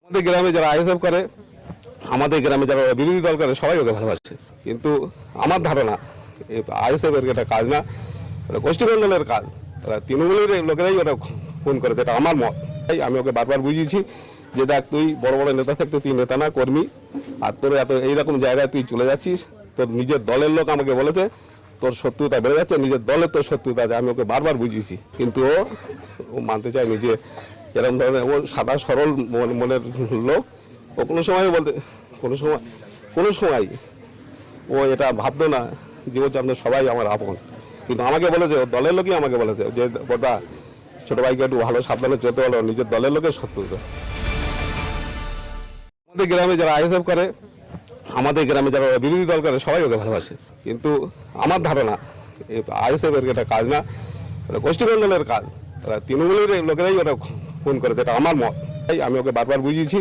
আমাদের গ্রামে যারা আইএসএফ করে, আমাদের গ্রামে যারা বিরোধী দল করে, সবাই ওকে ভালোবাসে। কিন্তু আমার ধারণা আইএসএফ এর এটা কাজ না, এটা গোষ্ঠীমণ্ডলের কাজ। তারা তৃণমূলের লোকেরাই ওটা ফোন করে, এটা আমার মত। তাই আমি ওকে বারবার বুঝিয়েছি যে দেখ, তুই বড় বড় নেতা থাকতে তুই নেতা না, কর্মী, আর তোর এত এইরকম জায়গায় তুই চলে যাচ্ছিস। তোর নিজের দলের লোক আমাকে বলেছে তোর শত্রুতা বেড়ে যাচ্ছে, নিজের দলের তোর শত্রুতা আছে। আমি ওকে বারবার বুঝিয়েছি, কিন্তু ও মানতে চায়নি যে এরকম ধরনের। ও সাদা সরল মনের লোক। ও কোনো সময় বলতে কোনো সময় ও এটা ভাবতো না যে হচ্ছে আপনার সবাই আমার আপন। কিন্তু আমাকে বলেছে, ওর দলের লোকই আমাকে বলেছে যে বড়দা, ছোট ভাইকে একটু ভালো সাবধানে চলতে বলো, নিজের দলের লোকের শত্রুতা। আমাদের গ্রামে যারা আইএসএফ করে, আমাদের গ্রামে যারা বিরোধী দল করে, সবাই ওকে ভালোবাসে। কিন্তু আমার ধারণা আইএসএফ এর এটা কাজ না, এটা গোষ্ঠীমণ্ডলের কাজ। তারা তৃণমূলের লোকেরাই ওটা ফোন করে, এটা আমার মত। তাই আমি ওকে বারবার বুঝিয়েছি